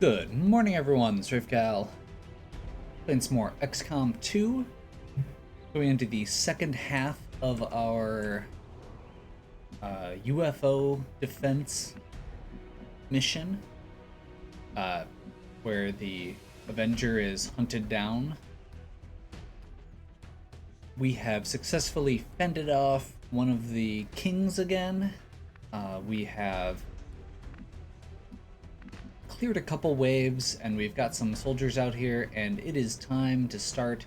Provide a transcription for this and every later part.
Good morning, everyone. It's Cal. Playing some more XCOM2. Going into the second half of our UFO defense mission, where the Avenger is hunted down. We have successfully fended off one of the kings again. We have cleared a couple waves, and we've got some soldiers out here, and it is time to start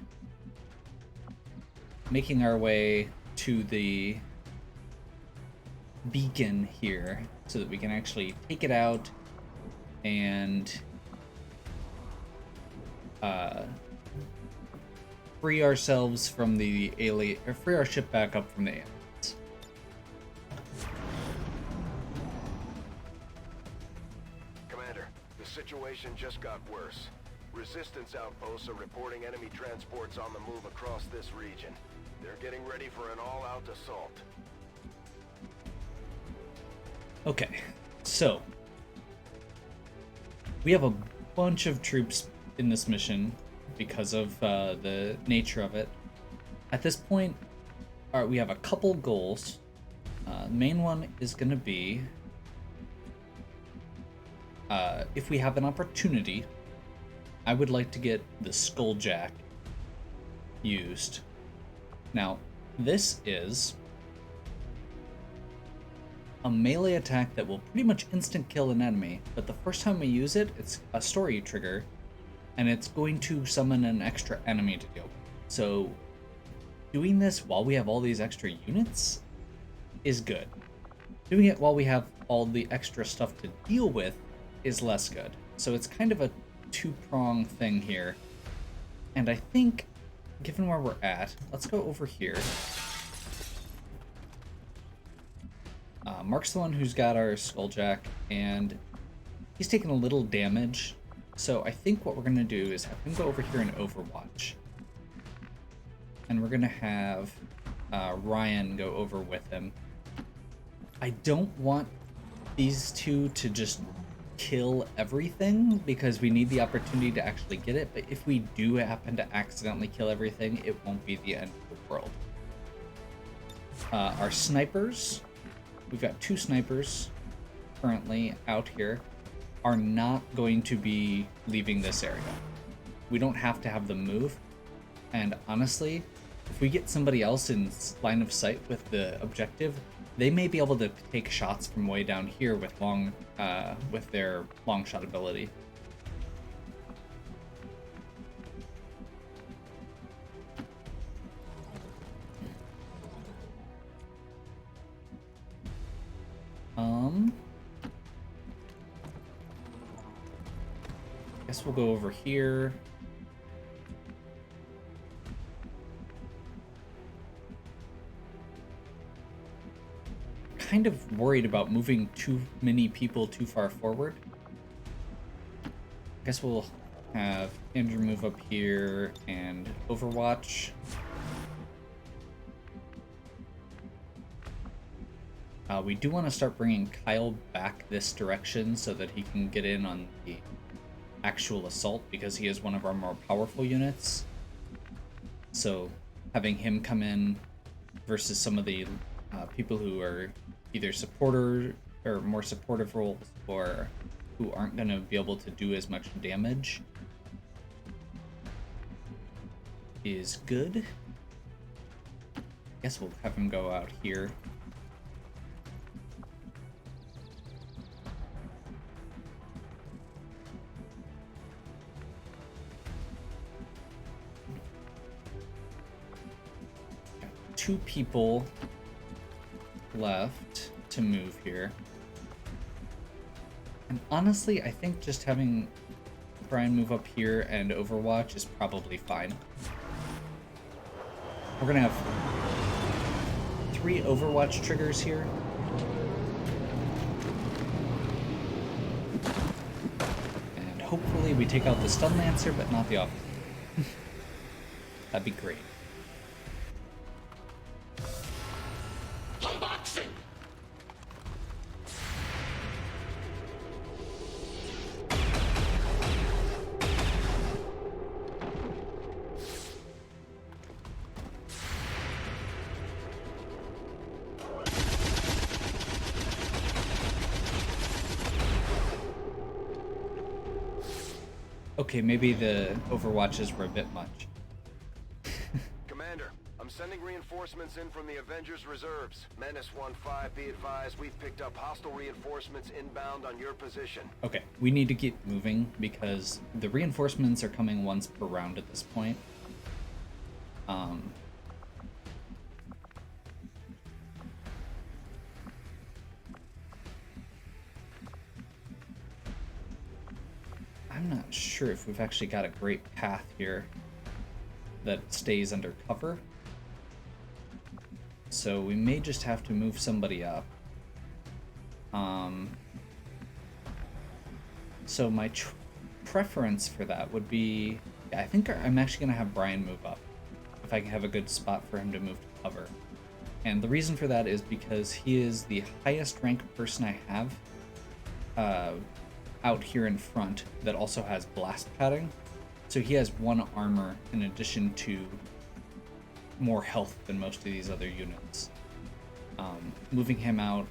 making our way to the beacon here so that we can actually take it out and free ourselves from the alien, or free our ship back up from the aliens. Situation just got worse. Resistance outposts are reporting enemy transports on the move across this region. They're getting ready for an all-out assault. Okay, so we have a bunch of troops in this mission because of the nature of it. At this point, we have a couple goals. The main one is going to be if we have an opportunity, I would like to get the Skulljack used. Now, this is a melee attack that will pretty much instant kill an enemy, but the first time we use it, it's a story trigger, and it's going to summon an extra enemy to deal with. So, doing this while we have all these extra units is good. Doing it while we have all the extra stuff to deal with is less good. So it's kind of a two-prong thing here. And I think, given where we're at, let's go over here. Mark's the one who's got our Skulljack, and he's taking a little damage. So I think what we're going to do is have him go over here and Overwatch. And we're going to have Ryan go over with him. I don't want these two to just kill everything because we need the opportunity to actually get it, but if we do happen to accidentally kill everything, it won't be the end of the world. Our snipers, we've got two snipers currently out here, are not going to be leaving this area. We don't have to have them move, and honestly, if we get somebody else in line of sight with the objective, they may be able to take shots from way down here with their long shot ability. Guess we'll go over here. Kind of worried about moving too many people too far forward. I guess we'll have Andrew move up here and Overwatch. We do want to start bringing Kyle back this direction so that he can get in on the actual assault because he is one of our more powerful units. So having him come in versus some of the people who are either supporter or more supportive roles or who aren't going to be able to do as much damage is good. I guess we'll have him go out here. Got two people left to move here. And honestly, I think just having Brian move up here and Overwatch is probably fine. We're gonna have 3 Overwatch triggers here. And hopefully we take out the Stun Lancer, but not the officer. That'd be great. Okay, maybe the overwatches were a bit much. Commander, I'm sending reinforcements in from the Avengers Reserves. Menace 1-5, be advised, we've picked up hostile reinforcements inbound on your position. Okay, we need to keep moving because the reinforcements are coming once per round at this point. I'm not sure if we've actually got a great path here that stays under cover. So we may just have to move somebody up. So my preference for that would be... I think I'm actually going to have Brian move up, if I can have a good spot for him to move to cover. And the reason for that is because he is the highest ranked person I have out here in front that also has blast padding. So he has 1 armor in addition to more health than most of these other units. Moving him out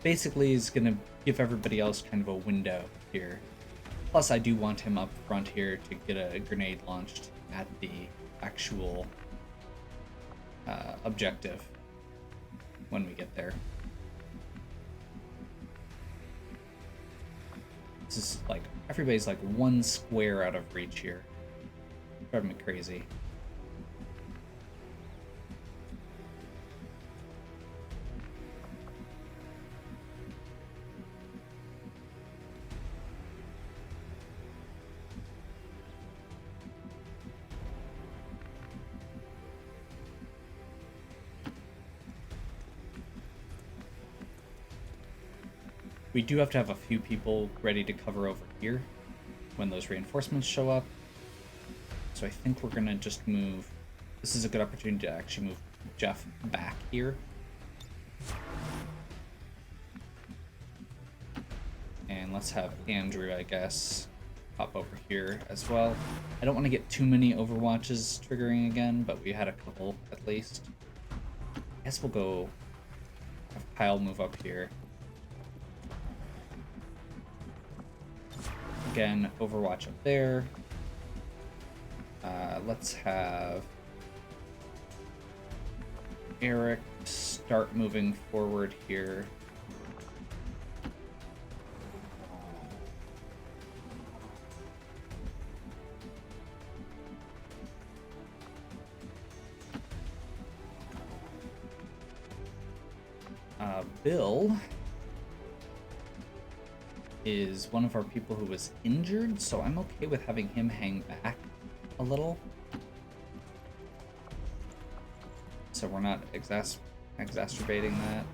basically is going to give everybody else kind of a window here. Plus, I do want him up front here to get a grenade launched at the actual objective when we get there. This is like, everybody's like 1 square out of reach here. Driving me crazy. We do have to have a few people ready to cover over here when those reinforcements show up. So I think we're going to just move... This is a good opportunity to actually move Jeff back here. And let's have Andrew, I guess, pop over here as well. I don't want to get too many overwatches triggering again, but we had a couple at least. I guess we'll go have Kyle move up here. Again, Overwatch up there. Let's have Eric start moving forward here. Bill is one of our people who was injured, so I'm okay with having him hang back a little. So we're not exacerbating that.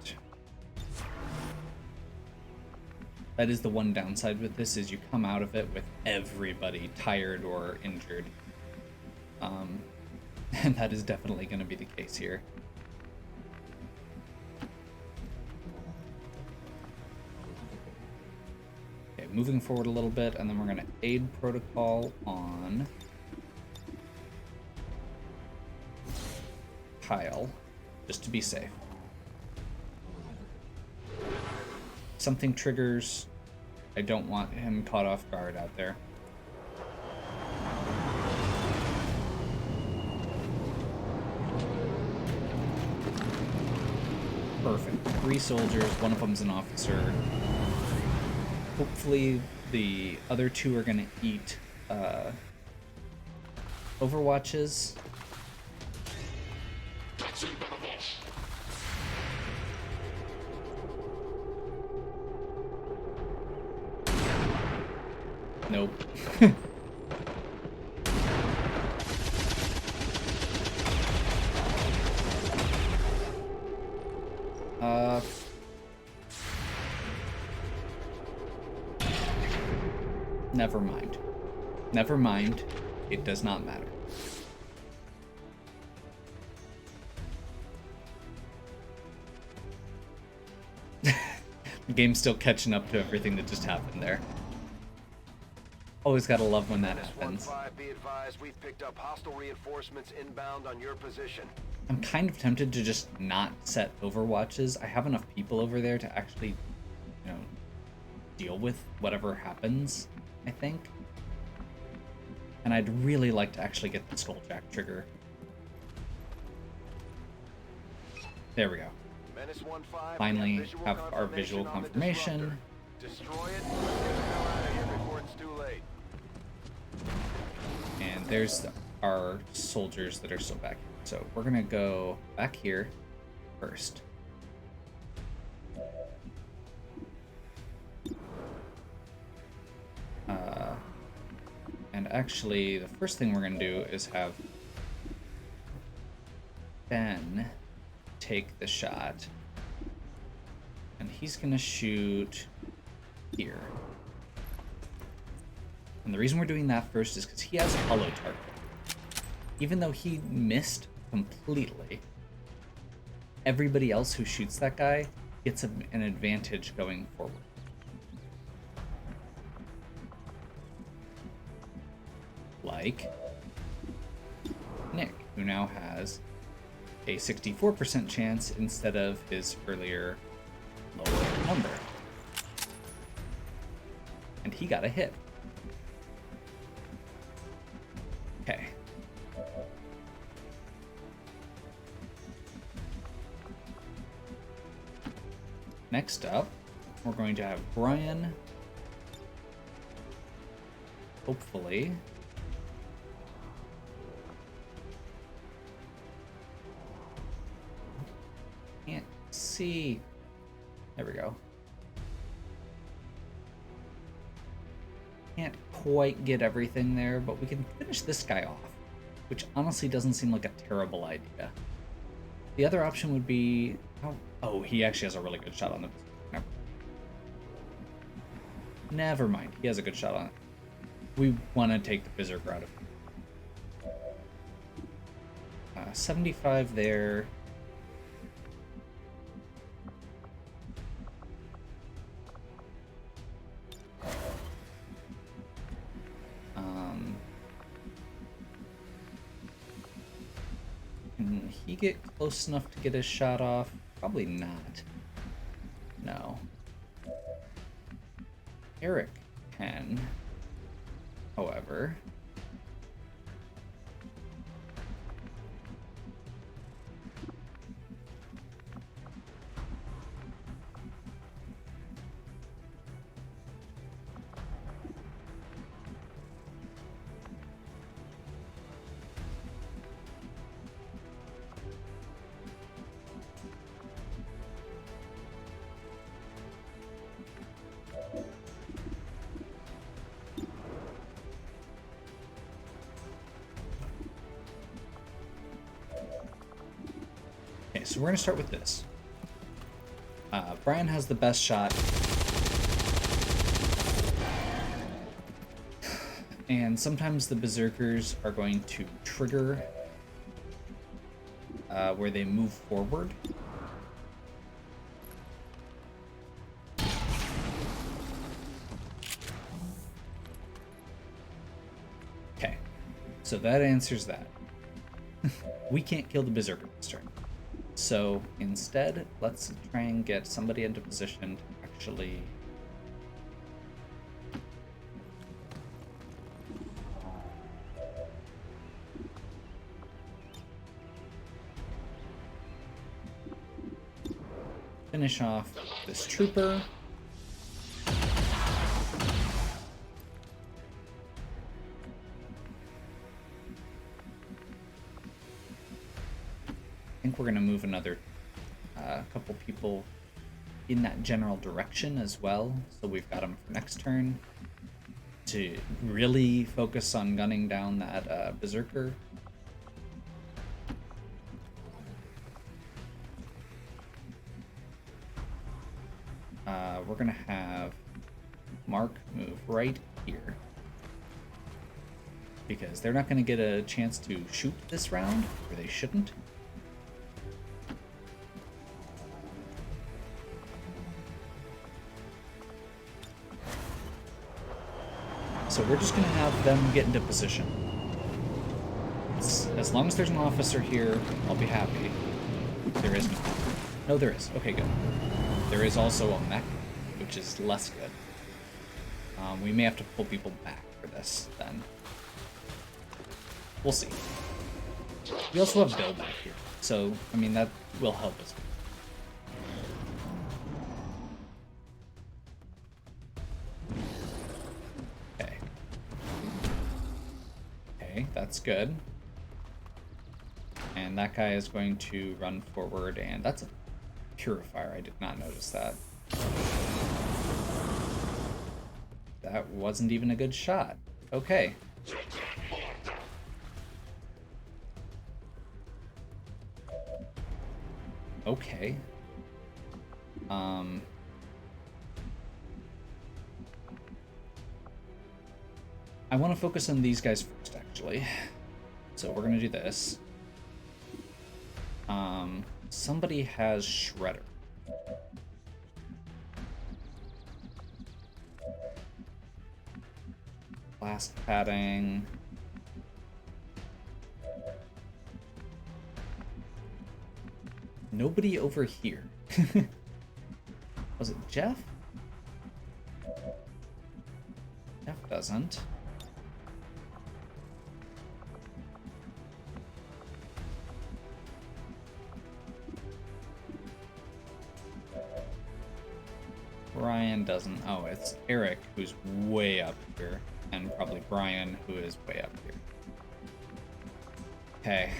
That is the one downside with this, is you come out of it with everybody tired or injured. And that is definitely going to be the case here. Moving forward a little bit, and then we're going to aid protocol on Kyle, just to be safe. Something triggers. I don't want him caught off guard out there. Perfect. 3 soldiers, one of them's an officer. Hopefully the other 2 are going to eat overwatches. Nope. Never mind. Never mind. It does not matter. The game's still catching up to everything that just happened there. Always gotta love when that happens. 1-5, be advised, we've picked up hostile reinforcements inbound on your position. I'm kind of tempted to just not set overwatches. I have enough people over there to actually, deal with whatever happens, I think. And I'd really like to actually get the Skulljack trigger. There we go. Menace 1-5, Finally have our visual confirmation. Destroy it. Get the hell out of here before it's too late. And there's our soldiers that are still back here. So we're gonna go back here first. And actually, the first thing we're gonna do is have Ben take the shot. And he's gonna shoot here. And the reason we're doing that first is because he has a hollow target. Even though he missed completely, everybody else who shoots that guy gets an advantage going forward. Like Nick, who now has a 64% chance instead of his earlier lower number. And he got a hit. Okay. Next up, we're going to have Brian, hopefully, can't see, there we go, can't quite get everything there, but we can finish this guy off, which honestly doesn't seem like a terrible idea. The other option would be, oh, he actually has a really good shot on the... Never mind, he has a good shot on it. We want to take the Berserker out of him. 75 there. Can he get close enough to get his shot off? Probably not. No. Eric can, however. Okay, so we're going to start with this. Brian has the best shot. And sometimes the Berserkers are going to trigger where they move forward. Okay, so that answers that. We can't kill the Berserker this turn. So instead, let's try and get somebody into position to actually finish off this trooper. I think we're going to move another couple people in that general direction as well. So we've got them for next turn to really focus on gunning down that Berserker. We're going to have Mark move right here, because they're not going to get a chance to shoot this round, or they shouldn't. So we're just going to have them get into position. As long as there's an officer here, I'll be happy. There is no. No, there is. Okay, good. There is also a mech, which is less good. We may have to pull people back for this then. We'll see. We also have Bill back here, so I mean that will help us. Okay. Okay, that's good. And that guy is going to run forward, and that's a purifier. I did not notice that. That wasn't even a good shot. Okay. Okay. I want to focus on these guys first, actually. So we're gonna do this. Somebody has Shredder. Blast padding. Nobody over here. Was it Jeff? Jeff doesn't. Brian doesn't. Oh, it's Eric who's way up here, and probably Brian who is way up here. Okay.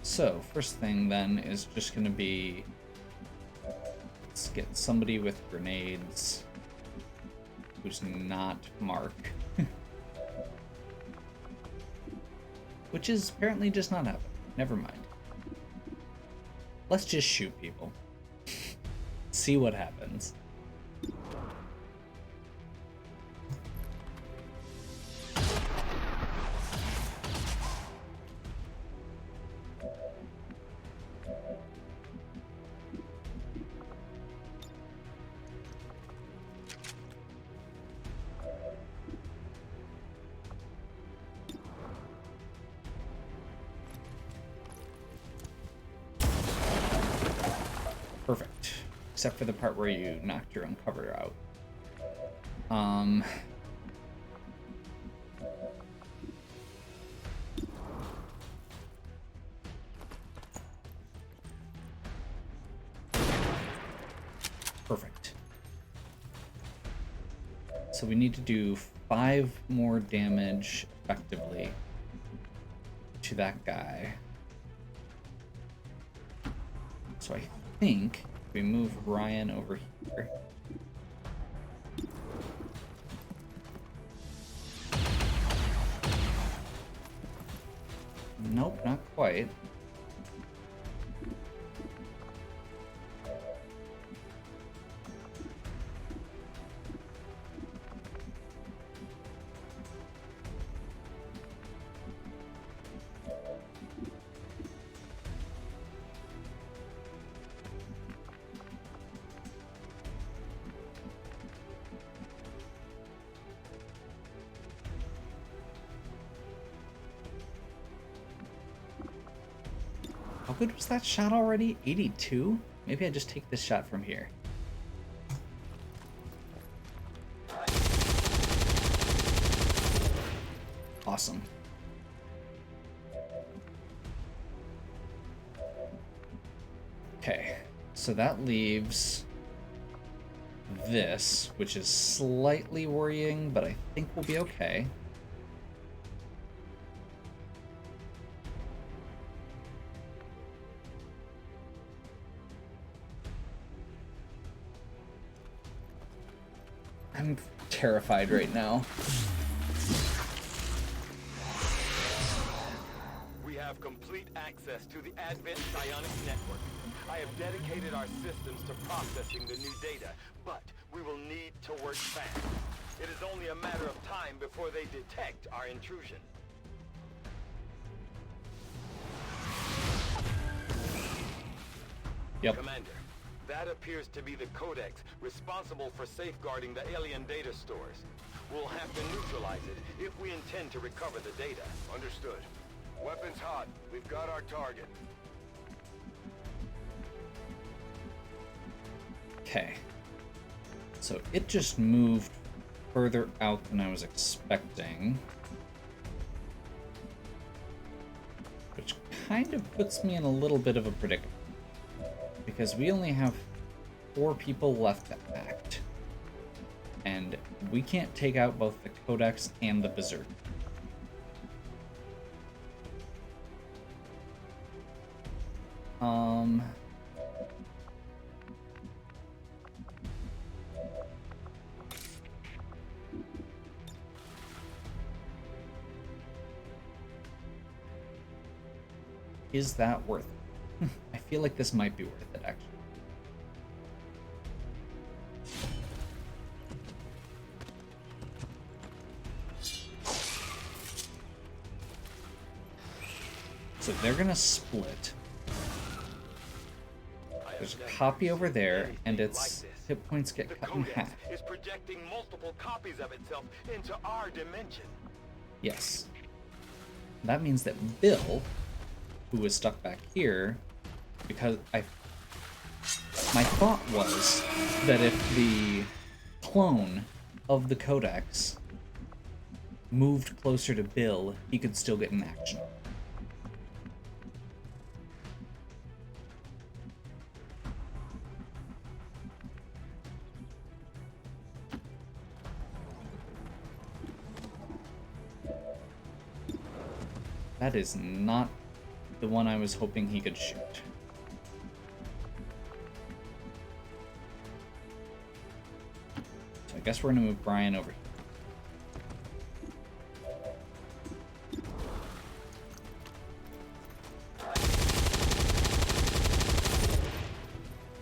So, first thing then is just gonna be, let's get somebody with grenades who's not Mark. Which is apparently just not happening. Never mind. Let's just shoot people. See what happens. Perfect. Except for the part where you knocked your own cover out. Perfect. So we need to do 5 more damage effectively to that guy. So I think if we move Ryan over here. Nope, not quite. How good was that shot already? 82? Maybe I just take this shot from here. Awesome. Okay, so that leaves this, which is slightly worrying, but I think we'll be okay. I'm terrified right now. We have complete access to the Advent Psionics network. I have dedicated our systems to processing the new data, but we will need to work fast. It is only a matter of time before they detect our intrusion. Yep. Commander, that appears to be the codex responsible for safeguarding the alien data stores. We'll have to neutralize it if we intend to recover the data. Understood. Weapons hot. We've got our target. Okay. So it just moved further out than I was expecting. Which kind of puts me in a little bit of a predicament. Because we only have 4 people left to act. And we can't take out both the Codex and the Berserk. Is that worth it? I feel like this might be worth it, actually. So they're gonna split. There's a copy over there, and its hit points get cut in half. Is projecting multiple copies of itself into our dimension. Yes. That means that Bill, who was stuck back here, because my thought was that if the clone of the Codex moved closer to Bill, he could still get an action. That is not the one I was hoping he could shoot. So I guess we're gonna move Brian over here.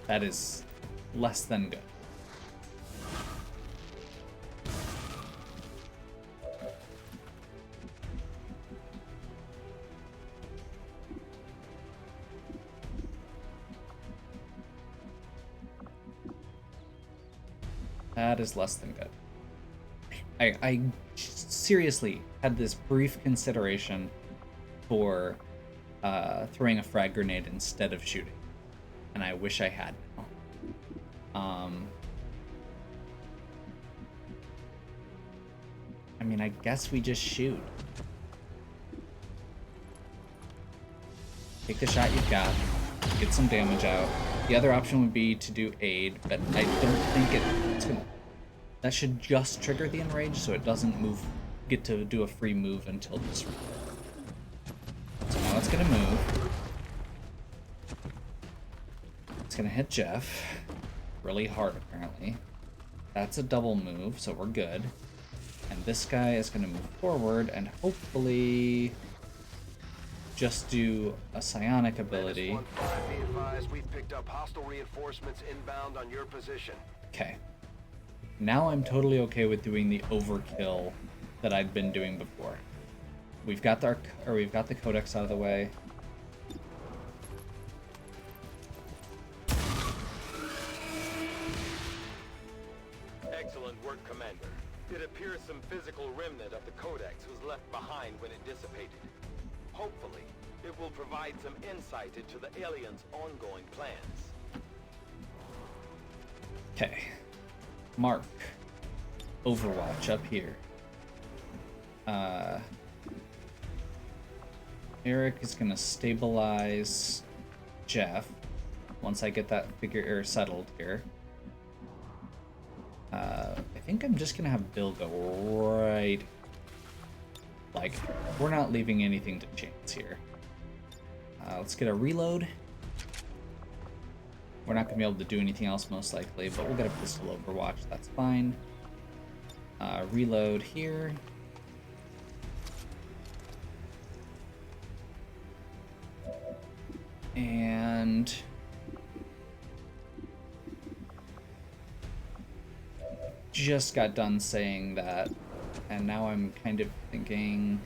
That is less than good. That is less than good. I seriously had this brief consideration for throwing a frag grenade instead of shooting, and I wish I had now. I mean, I guess we just shoot. Take the shot you've got, get some damage out. The other option would be to do aid, but I don't think it's gonna... That should just trigger the enrage, so it doesn't get to do a free move until this. So now it's gonna move. It's gonna hit Jeff really hard, apparently. That's a double move, so we're good. And this guy is gonna move forward and hopefully just do a psionic ability. Be advised, we've picked up hostile reinforcements inbound on your position. Okay. Now I'm totally okay with doing the overkill that I'd been doing before. We've got the Codex out of the way. Excellent work, Commander. It appears some physical remnant of the Codex was left behind when it dissipated. Hopefully, it will provide some insight into the aliens' ongoing plans. Okay. Mark. Overwatch up here. Eric is gonna stabilize Jeff once I get that figure settled here. I think I'm just gonna have Bill go right. Like, we're not leaving anything to chance here. Let's get a reload. We're not gonna be able to do anything else most likely, but we'll get a pistol overwatch, that's fine. Reload here. And just got done saying that, and now I'm kind of thinking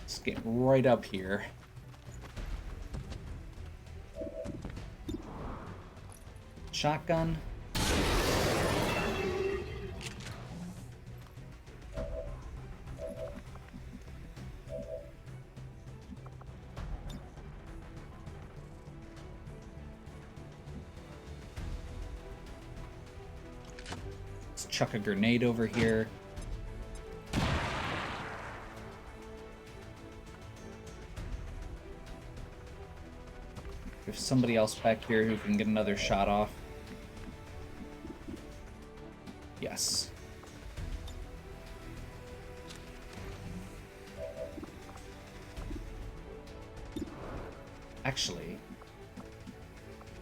let's get right up here. Shotgun. chuck a grenade over here. There's somebody else back here who can get another shot off. Yes. Actually,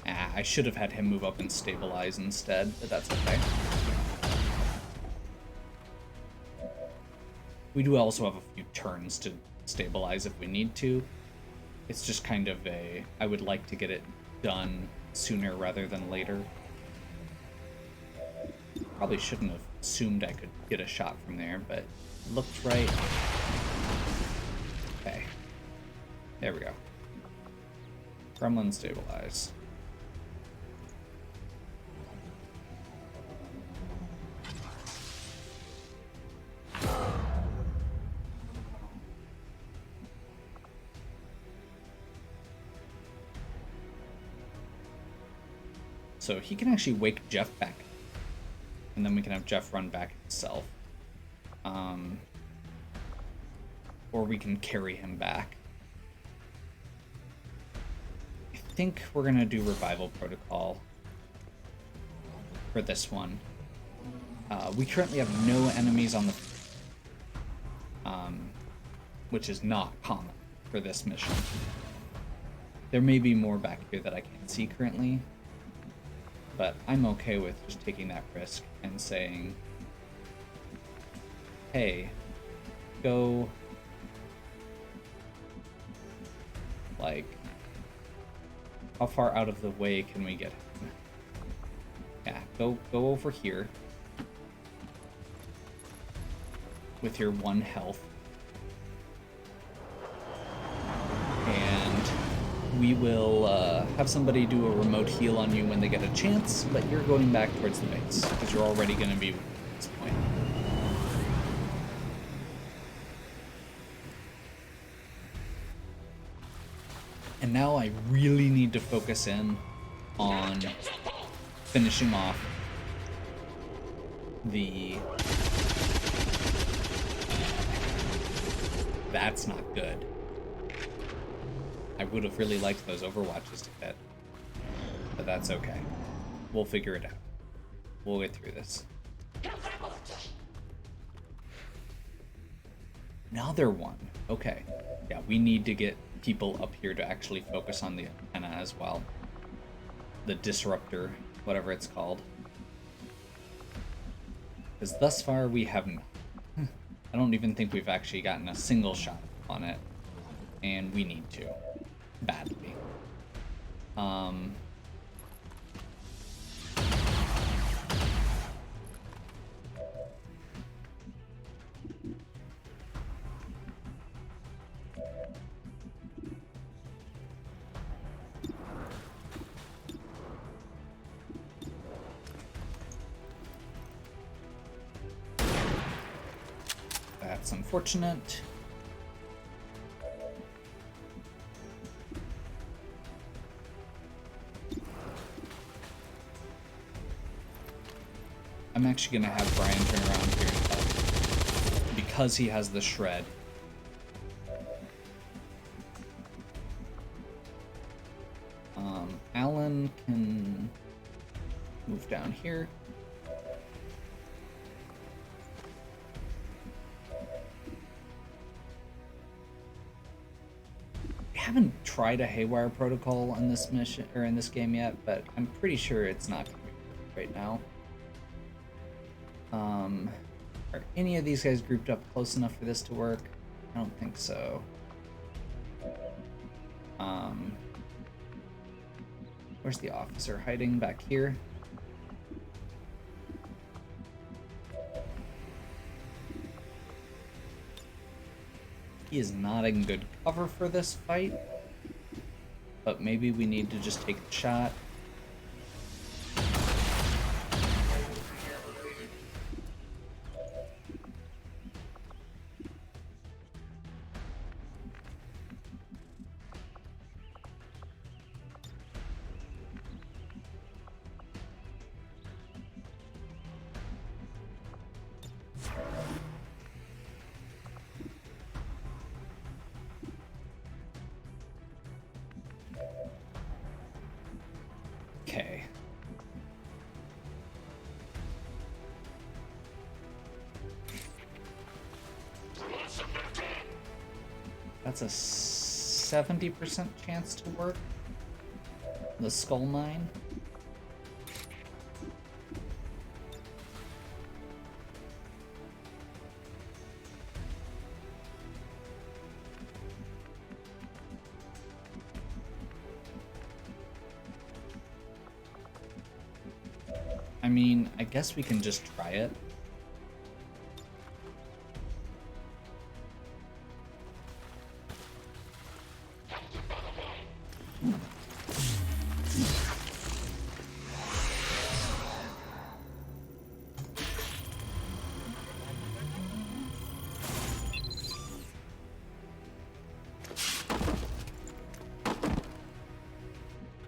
I should have had him move up and stabilize instead, but that's okay. We do also have a few turns to stabilize if we need to. It's just kind of I would like to get it done sooner rather than later. Probably shouldn't have assumed I could get a shot from there, but it looked right. Okay. There we go. Gremlin stabilize. So he can actually wake Jeff back up. And then we can have Jeff run back himself. Or we can carry him back. I think we're going to do Revival Protocol for this one. We currently have no enemies on the... which is not common for this mission. There may be more back here that I can't see currently. But I'm okay with just taking that risk and saying, hey, go, like, how far out of the way can we get him? Yeah, go over here with your 1 health. We will have somebody do a remote heal on you when they get a chance, but you're going back towards the base, because you're already going to be at this point. And now I really need to focus in on finishing off the... That's not good. I would have really liked those Overwatches to hit, but that's okay. We'll figure it out. We'll get through this. Another one. Okay. Yeah, we need to get people up here to actually focus on the antenna as well. The disruptor, whatever it's called. Because thus far we haven't. I don't even think we've actually gotten a single shot on it, and we need to. Badly. That's unfortunate. I'm actually going to have Brian turn around here and help, because he has the shred. Alan can move down here. We haven't tried a haywire protocol in this mission or in this game yet, but I'm pretty sure it's not going to be right now. Are any of these guys grouped up close enough for this to work? I don't think so. Where's the officer hiding? Back here? He is not in good cover for this fight, but maybe we need to just take the shot. That's a 70% chance to work. The skull mine. I mean, I guess we can just try it.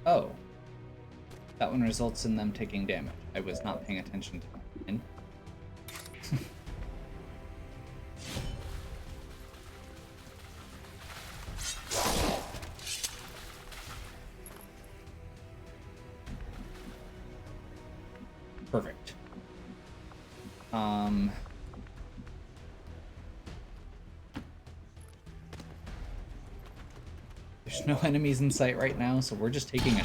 Oh. That one results in them taking damage. I was not paying attention to that. Perfect. There's no enemies in sight right now, so we're just taking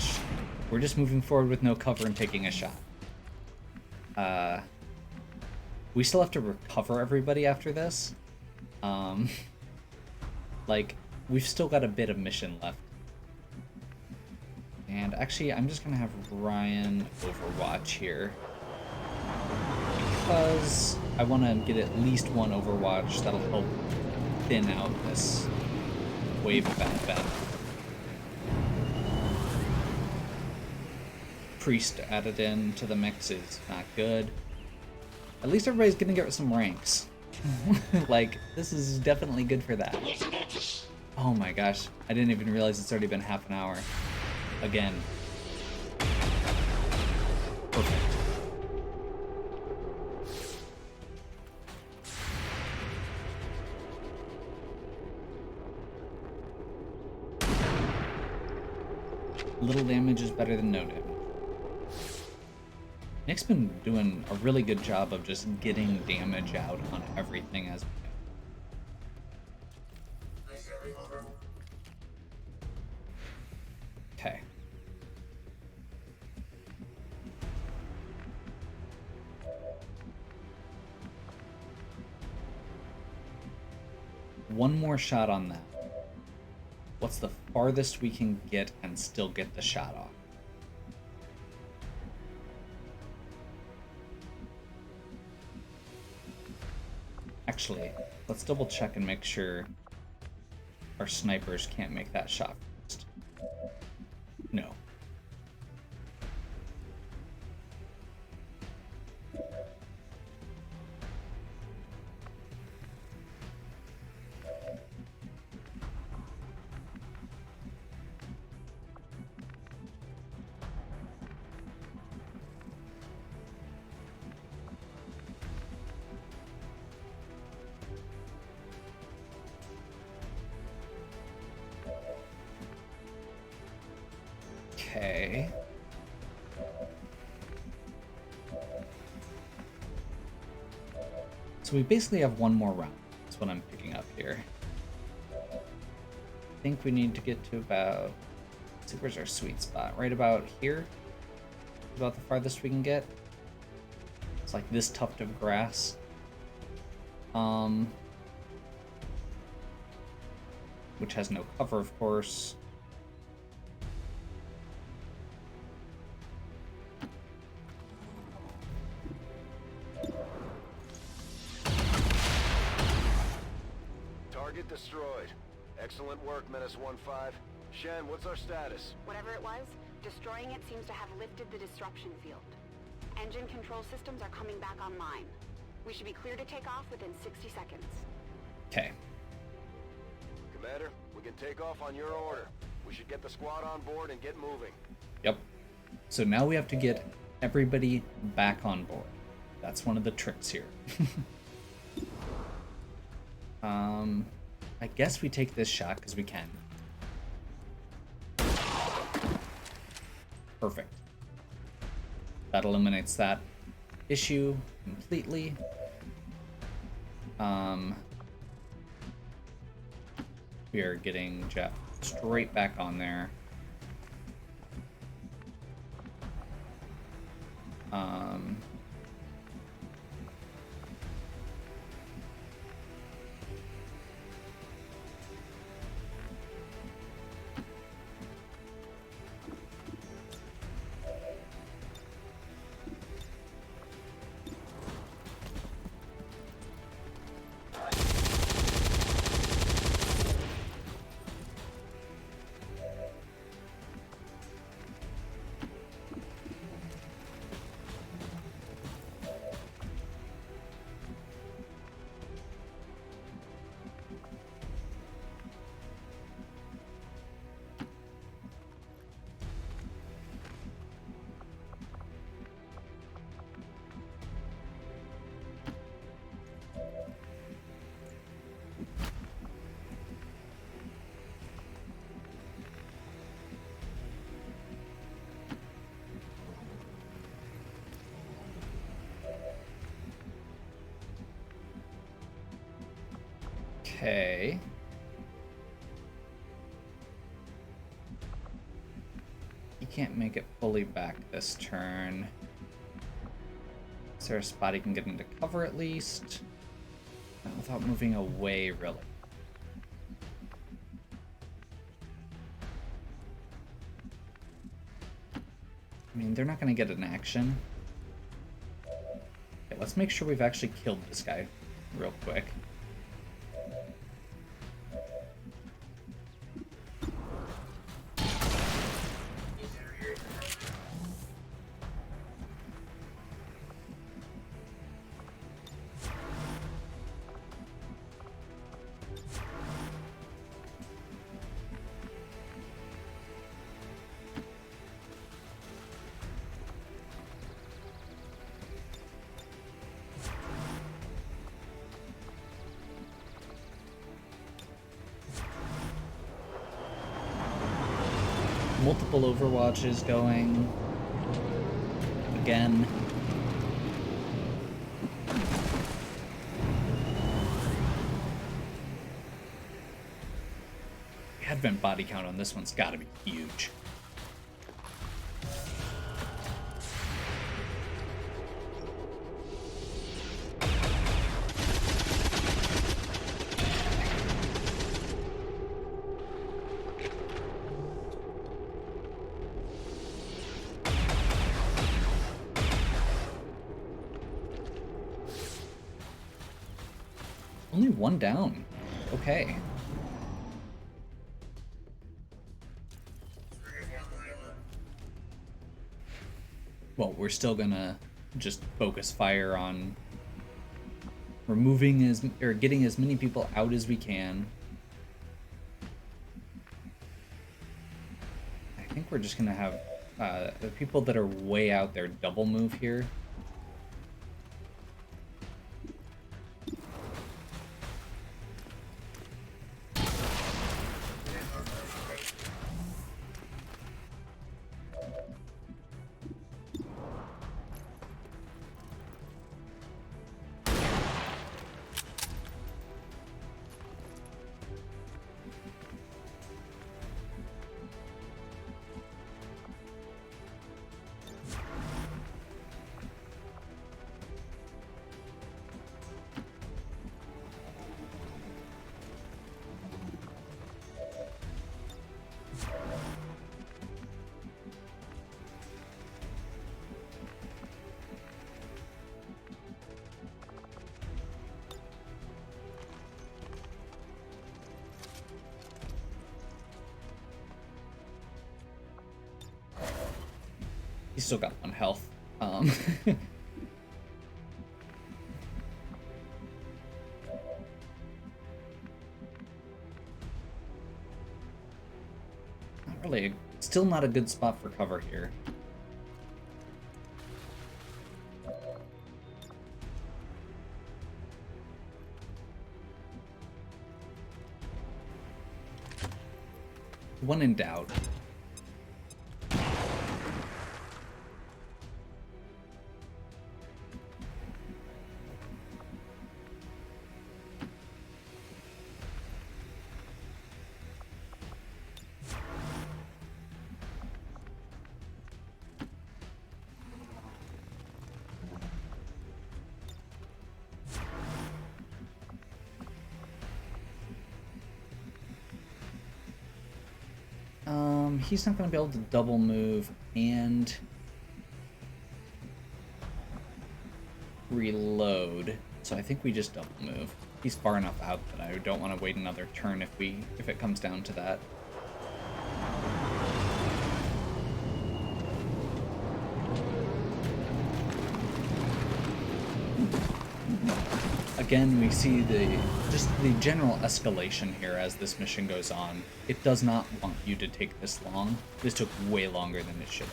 we're just moving forward with no cover and taking a shot. We still have to recover everybody after this. Like, we've still got a bit of mission left. And actually, I'm just gonna have Ryan Overwatch here. Because I want to get at least one Overwatch that'll help thin out this wave of advent. Priest added in to the mix is not good. At least everybody's gonna get some ranks. Like, this is definitely good for that. Oh my gosh, I didn't even realize it's already been half an hour. Again. Perfect. Little damage is better than no damage. Nick's been doing a really good job of just getting damage out on everything as we go. Okay. One more shot on that. What's the farthest we can get and still get the shot off? Actually, let's double check and make sure our snipers can't make that shot first. No. Okay. So we basically have one more round. That's what I'm picking up here. I think we need to get to about... Let's see, where's our sweet spot? Right about here? About the farthest we can get. It's like this tuft of grass. Which has no cover, of course. Target destroyed. Excellent work, Menace 1-5. Shen, what's our status? Whatever it was, destroying it seems to have lifted the disruption field. Engine control systems are coming back online. We should be clear to take off within 60 seconds. Okay. Commander, we can take off on your order. We should get the squad on board and get moving. Yep. So now we have to get everybody back on board. That's one of the tricks here. I guess we take this shot because we can. Perfect. That eliminates that issue completely. We are getting Jeff straight back on there. Okay. He can't make it fully back this turn. Is there a spot he can get into cover at least? Not without moving away, really. I mean, they're not going to get an action. Okay, let's make sure we've actually killed this guy real quick. Multiple Overwatches going. Again. The Advent body count on this one's gotta be huge. Only one down. Okay. Well, we're still gonna just focus fire on removing or getting as many people out as we can. I think we're just gonna have the people that are way out there double move here. He's still got 1 health. Not really. Still not a good spot for cover here. When in doubt. he's not going to be able to double move and reload. So I think we just double move. He's far enough out that I don't want to wait another turn if it comes down to that. Again, we see just the general escalation here as this mission goes on. It does not want you to take this long. This took way longer than it should.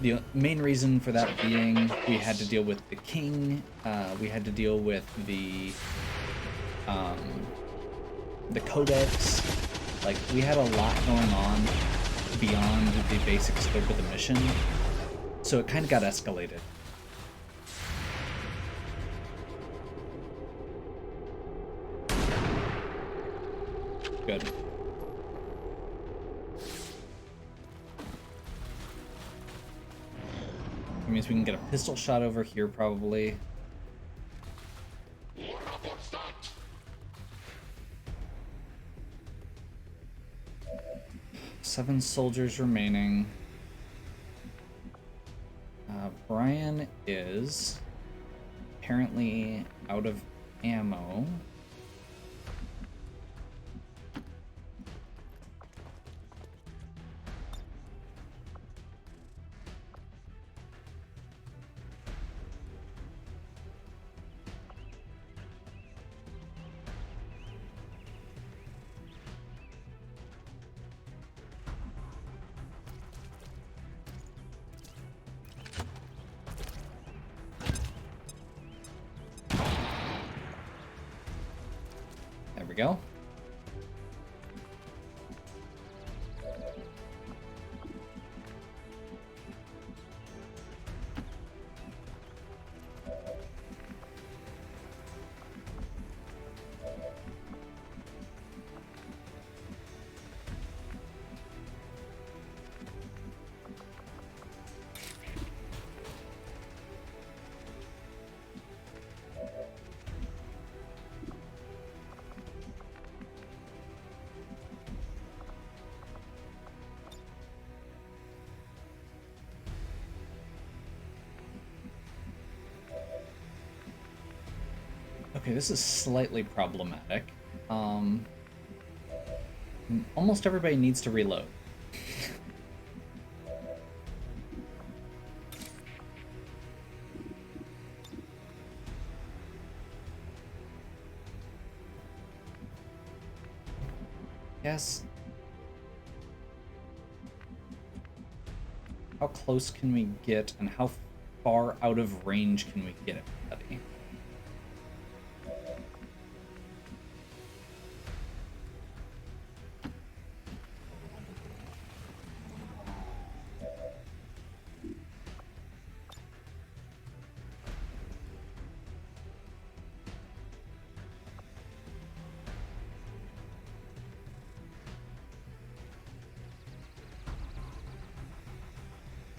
The main reason for that being we had to deal with the king, we had to deal with the codex. Like, we had a lot going on beyond the basic scope of the mission, so it kind of got escalated. Good. That means we can get a pistol shot over here, probably. Seven soldiers remaining. Brian is apparently out of ammo. There we go. Okay, this is slightly problematic. Almost everybody needs to reload. Yes. How close can we get, and how far out of range can we get everybody?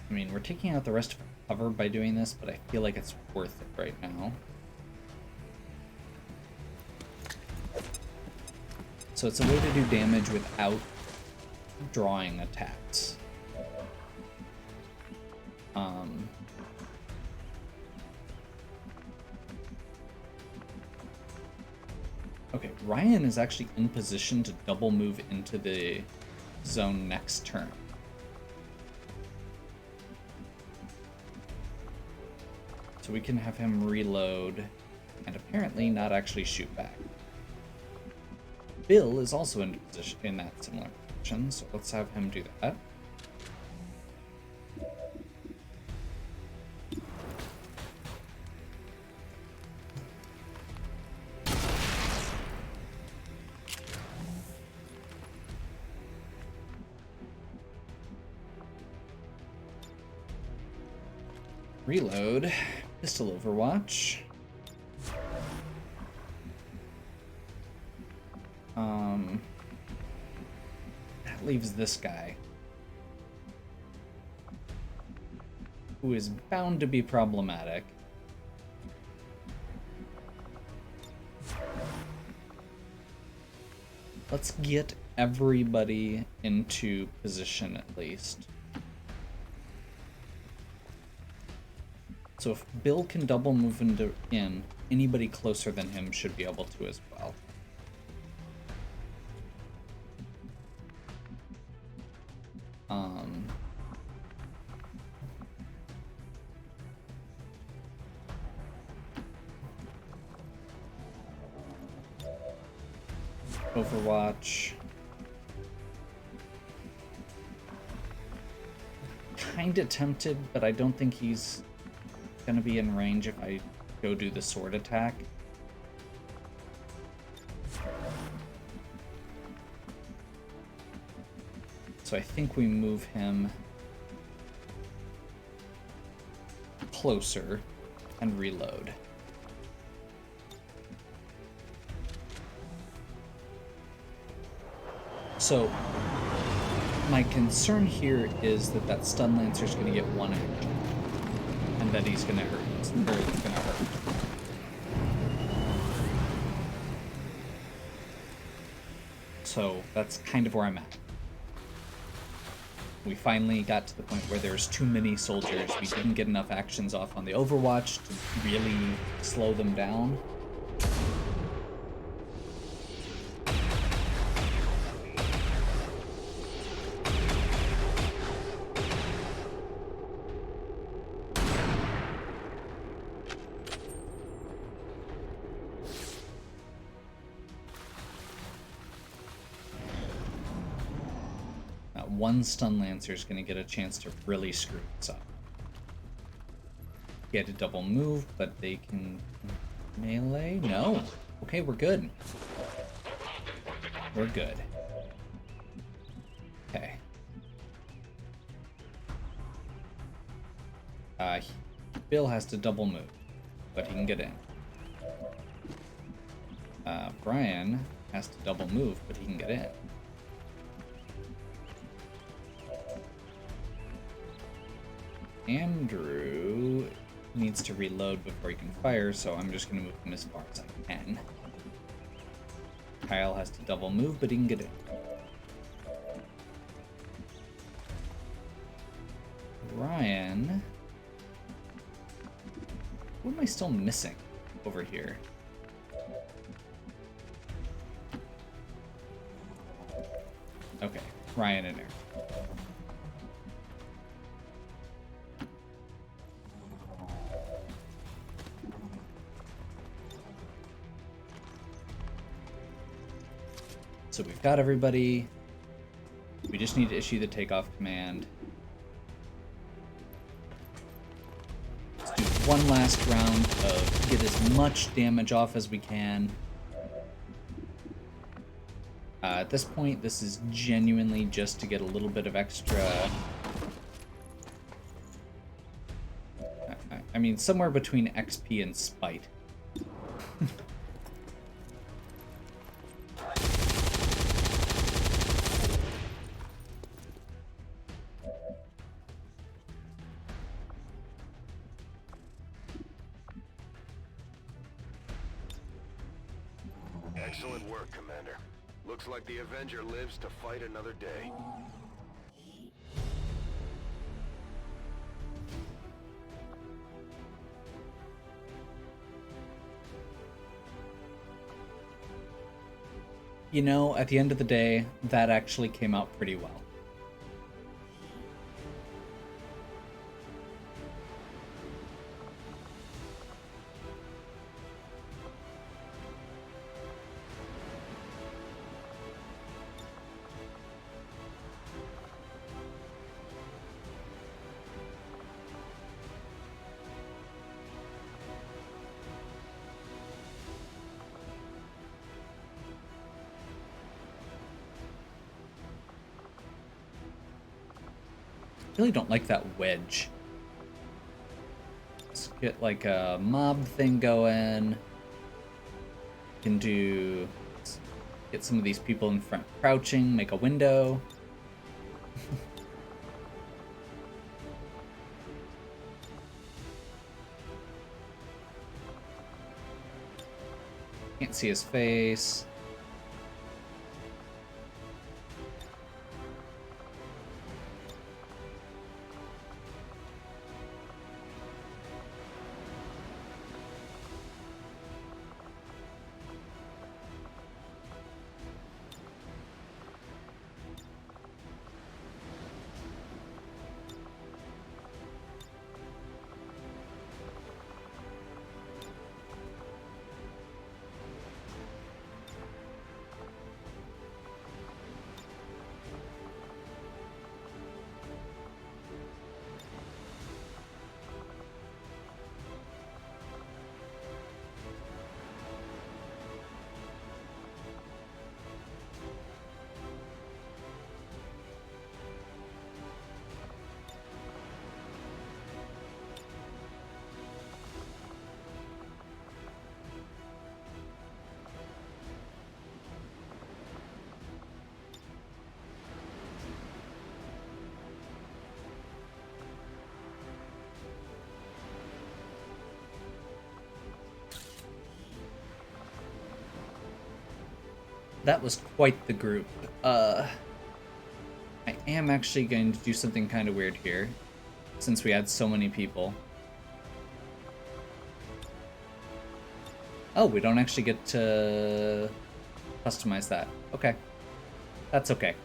I mean, we're taking out the rest of our cover by doing this, but I feel like it's worth it right now. So it's a way to do damage without drawing attacks. Okay, Ryan is actually in position to double move into the zone next turn. So we can have him reload and apparently not actually shoot back. Bill is also in position in that similar position, so let's have him do that. Reload. Pistol Overwatch. That leaves this guy, who is bound to be problematic. Let's get everybody into position at least. So if Bill can double move in, anybody closer than him should be able to as well. Overwatch. Kinda tempted, but I don't think he's gonna be in range if I go do the sword attack. So I think we move him closer and reload. So my concern here is that that stun lancer is going to get one action, and that he's going to hurt. Or it's going to hurt. So that's kind of where I'm at. We finally got to the point where there's too many soldiers. We didn't get enough actions off on the Overwatch to really slow them down. One stun lancer is going to get a chance to really screw this up. He had to double move, but they can melee? No. Okay, we're good. We're good. Okay. Bill has to double move, but he can get in. Brian has to double move, but he can get in. Andrew needs to reload before he can fire, so I'm just going to move him as far as I can. Kyle has to double move, but he can get in. Ryan... What am I still missing over here? Okay, Ryan in there. So we've got everybody. We just need to issue the takeoff command. Let's do one last round of get as much damage off as we can. At this point, this is genuinely just to get a little bit of extra... I mean, somewhere between XP and spite. Excellent work, Commander. Looks like the Avenger lives to fight another day. You know, at the end of the day, that actually came out pretty well. I really don't like that wedge. Let's get like a mob thing going. Can do... Get some of these people in front crouching, make a window. Can't see his face. that was quite the group. I am actually going to do something kind of weird here, since we had so many people. Oh, we don't actually get to customize that. Okay. That's okay.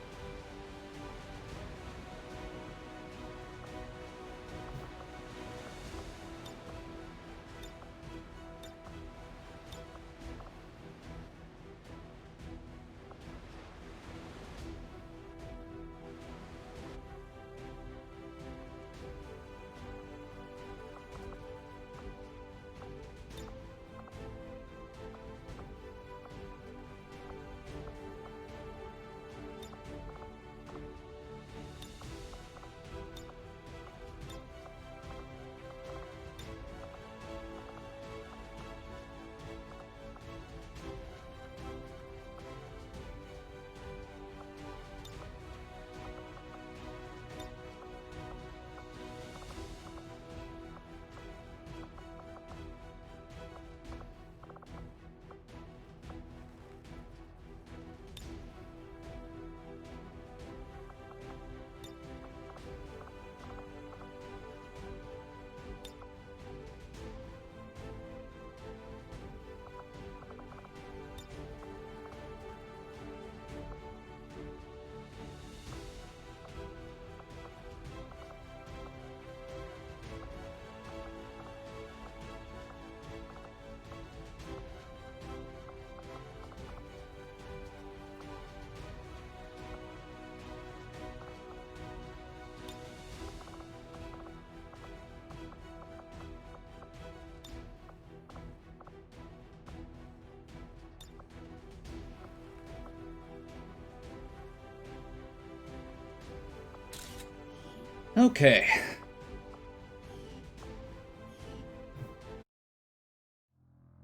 Okay.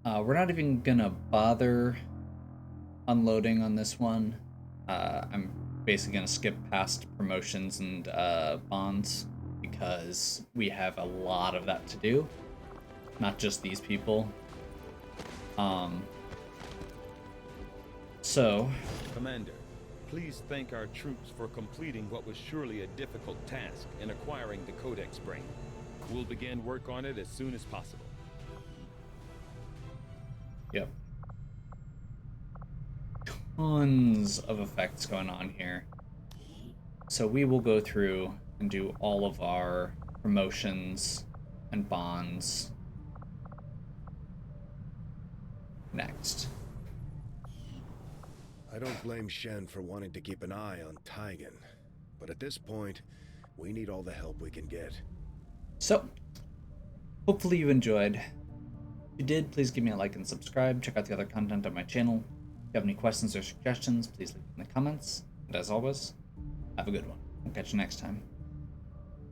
We're not even gonna bother unloading on this one. I'm basically gonna skip past promotions and bonds because we have a lot of that to do. Not just these people. So... Commander, please thank our troops for completing what was surely a difficult task in acquiring the Codex Brain. We'll begin work on it as soon as possible. Yep. Tons of effects going on here. So we will go through and do all of our promotions and bonds next. I don't blame Shen for wanting to keep an eye on Taigen, but at this point, we need all the help we can get. So, hopefully you enjoyed. If you did, please give me a like and subscribe. Check out the other content on my channel. If you have any questions or suggestions, please leave them in the comments. And as always, have a good one. We'll catch you next time.